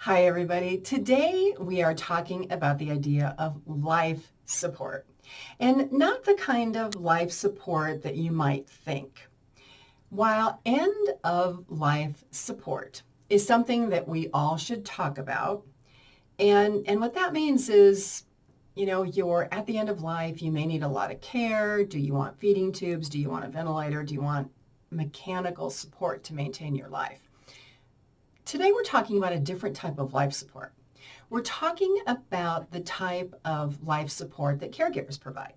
Hi, everybody. Today we are talking about the idea of life support, and not the kind of life support that you might think. While end of life support is something that we all should talk about, and what that means is, you're at the end of life, you may need a lot of care. Do you want feeding tubes? Do you want a ventilator? Do you want mechanical support to maintain your life? Today we're talking about a different type of life support. We're talking about the type of life support that caregivers provide.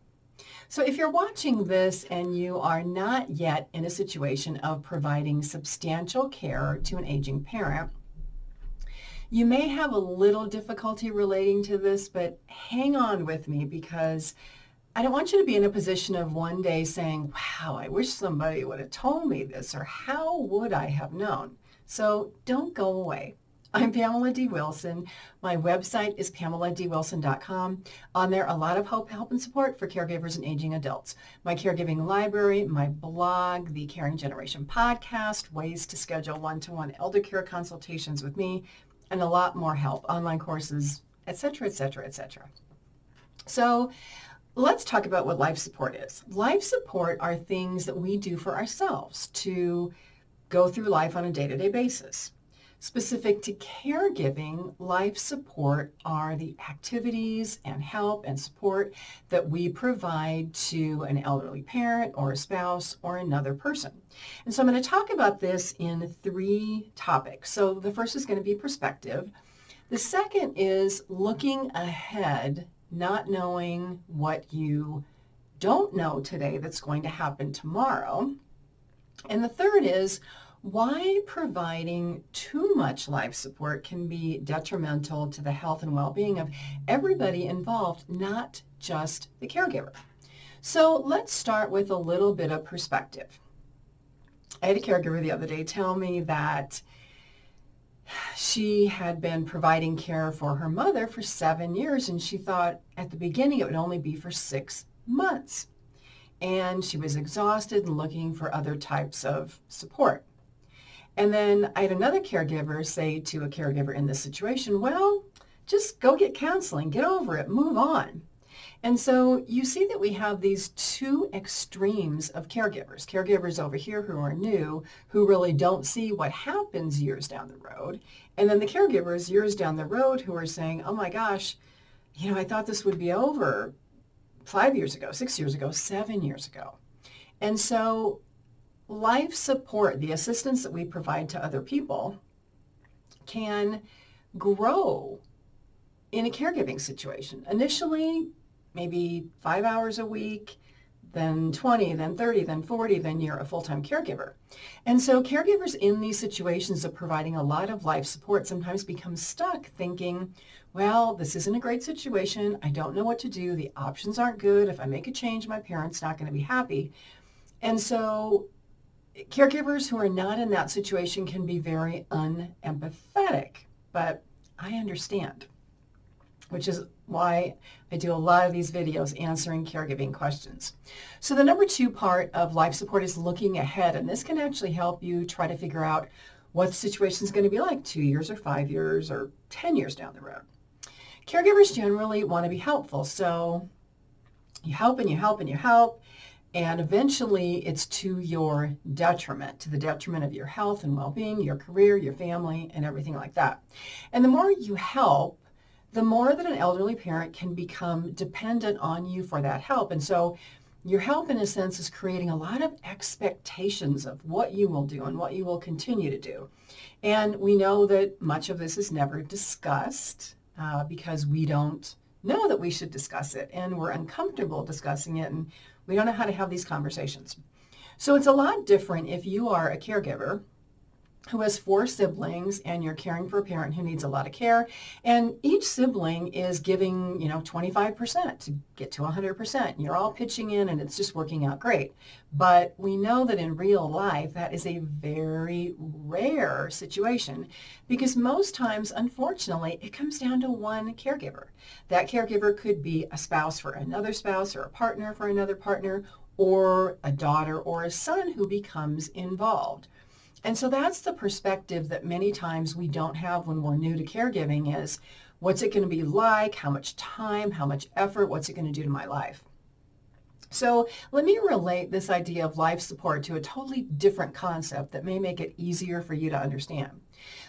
So if you're watching this and you are not yet in a situation of providing substantial care to an aging parent, you may have a little difficulty relating to this, but hang on with me because I don't want you to be in a position of one day saying, wow, I wish somebody would have told me this, or how would I have known? So don't go away. I'm Pamela D Wilson. My website is PamelaDWilson.com. On there, a lot of help and support for caregivers and aging adults. My caregiving library, my blog, the Caring Generation podcast, ways to schedule one-to-one Eldercare consultations with me, and a lot more help, online courses, etc., etc., etc. So let's talk about what life support is. Life support are things that we do for ourselves to go through life on a day-to-day basis. Specific to caregiving, life support are the activities and help and support that we provide to an elderly parent or a spouse or another person. And so I'm going to talk about this in 3 topics. So the first is going to be perspective. The second is looking ahead, not knowing what you don't know today that's going to happen tomorrow. And the third is why providing too much life support can be detrimental to the health and well-being of everybody involved, not just the caregiver. So let's start with a little bit of perspective. I had a caregiver the other day tell me that she had been providing care for her mother for 7 years, and she thought at the beginning it would only be for 6 months. And she was exhausted and looking for other types of support. And then I had another caregiver say to a caregiver in this situation, well, just go get counseling, get over it, move on. And so you see that we have these 2 extremes of caregivers. Caregivers over here who are new, who really don't see what happens years down the road. And then the caregivers years down the road who are saying, oh my gosh, I thought this would be over 5 years ago, 6 years ago, 7 years ago. And so life support, the assistance that we provide to other people, can grow in a caregiving situation. Initially, maybe 5 hours a week, then 20, then 30, then 40, then you're a full-time caregiver. And so caregivers in these situations of providing a lot of life support sometimes become stuck thinking, well, this isn't a great situation. I don't know what to do. The options aren't good. If I make a change, my parent's not going to be happy. And so caregivers who are not in that situation can be very unempathetic, but I understand, which is why I do a lot of these videos answering caregiving questions. So the number 2 part of life support is looking ahead, and this can actually help you try to figure out what the situation is going to be like 2 years or 5 years or 10 years down the road. Caregivers generally want to be helpful, so you help and you help and you help, and eventually it's to your detriment, to the detriment of your health and well-being, your career, your family, and everything like that. And the more you help, the more that an elderly parent can become dependent on you for that help. And so your help, in a sense, is creating a lot of expectations of what you will do and what you will continue to do. And we know that much of this is never discussed because we don't know that we should discuss it, and we're uncomfortable discussing it, and we don't know how to have these conversations. So it's a lot different if you are a caregiver who has 4 siblings and you're caring for a parent who needs a lot of care, and each sibling is giving 25% to get to 100%, and you're all pitching in and it's just working out great. But we know that in real life that is a very rare situation, because most times, unfortunately, it comes down to one caregiver. That caregiver could be a spouse for another spouse, or a partner for another partner, or a daughter or a son who becomes involved. And so that's the perspective that many times we don't have when we're new to caregiving is, what's it going to be like? How much time? How much effort? What's it going to do to my life? So let me relate this idea of life support to a totally different concept that may make it easier for you to understand.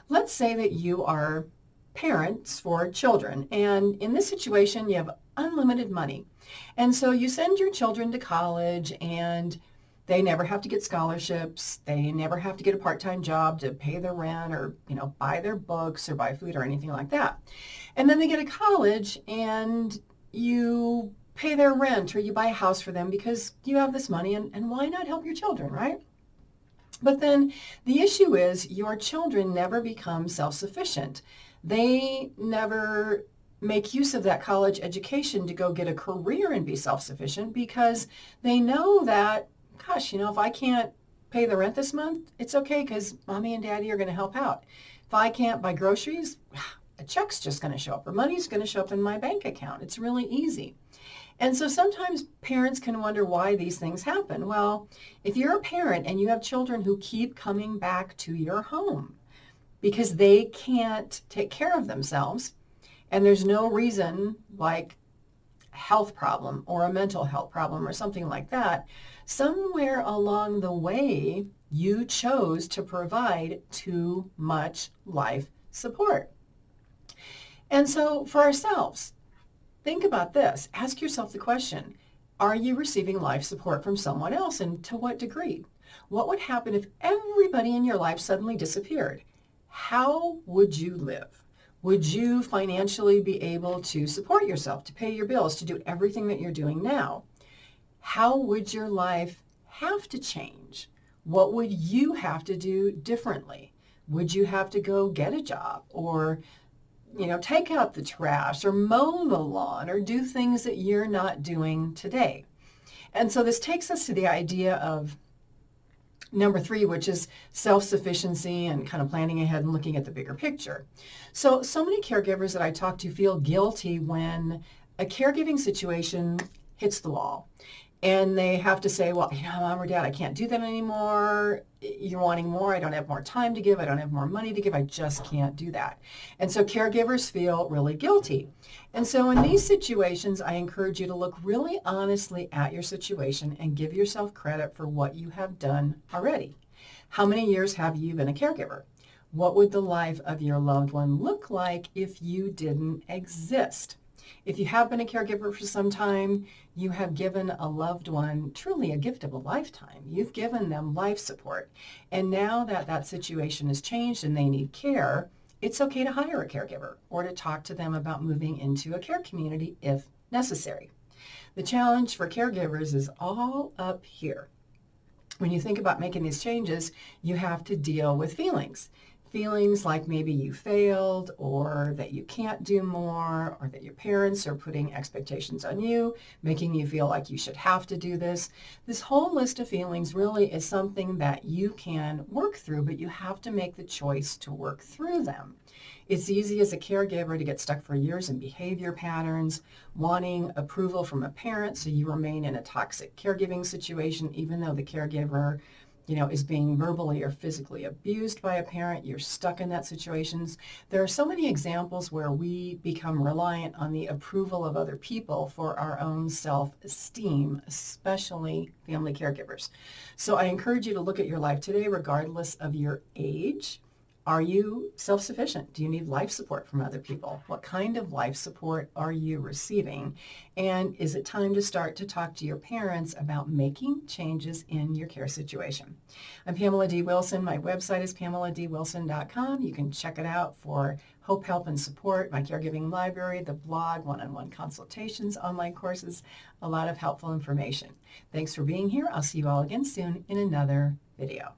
Let's say that you are parents for children, and in this situation you have unlimited money. And so you send your children to college, and they never have to get scholarships. They never have to get a part-time job to pay their rent or, buy their books or buy food or anything like that. And then they get to college and you pay their rent or you buy a house for them because you have this money, and why not help your children, right? But then the issue is your children never become self-sufficient. They never make use of that college education to go get a career and be self-sufficient because they know that, gosh, if I can't pay the rent this month, it's okay because mommy and daddy are going to help out. If I can't buy groceries, a check's just going to show up or money's going to show up in my bank account. It's really easy. And so sometimes parents can wonder why these things happen. Well, if you're a parent and you have children who keep coming back to your home because they can't take care of themselves, and there's no reason like a health problem or a mental health problem or something like that, somewhere along the way you chose to provide too much life support. And so for ourselves, think about this. Ask yourself the question, are you receiving life support from someone else, and to what degree? What would happen if everybody in your life suddenly disappeared? How would you live? Would you financially be able to support yourself, to pay your bills, to do everything that you're doing now? How would your life have to change? What would you have to do differently? Would you have to go get a job or take out the trash or mow the lawn or do things that you're not doing today? And so this takes us to the idea of number 3, which is self-sufficiency and kind of planning ahead and looking at the bigger picture. So many caregivers that I talk to feel guilty when a caregiving situation hits the wall. And they have to say, well, mom or dad, I can't do that anymore. You're wanting more. I don't have more time to give. I don't have more money to give. I just can't do that. And so caregivers feel really guilty. And so in these situations, I encourage you to look really honestly at your situation and give yourself credit for what you have done already. How many years have you been a caregiver? What would the life of your loved one look like if you didn't exist? If you have been a caregiver for some time, you have given a loved one truly a gift of a lifetime. You've given them life support. And now that that situation has changed and they need care, it's okay to hire a caregiver or to talk to them about moving into a care community if necessary. The challenge for caregivers is all up here. When you think about making these changes, you have to deal with feelings. Feelings like maybe you failed or that you can't do more or that your parents are putting expectations on you, making you feel like you should have to do this. This whole list of feelings really is something that you can work through, but you have to make the choice to work through them. It's easy as a caregiver to get stuck for years in behavior patterns, wanting approval from a parent, so you remain in a toxic caregiving situation even though the caregiver is being verbally or physically abused by a parent. You're stuck in that situations. There are so many examples where we become reliant on the approval of other people for our own self-esteem, especially family caregivers. So I encourage you to look at your life today, regardless of your age. Are you self-sufficient? Do you need life support from other people? What kind of life support are you receiving? And is it time to start to talk to your parents about making changes in your care situation? I'm Pamela D Wilson. My website is PamelaDWilson.com. You can check it out for hope, help, and support, my caregiving library, the blog, one-on-one consultations, online courses, a lot of helpful information. Thanks for being here. I'll see you all again soon in another video.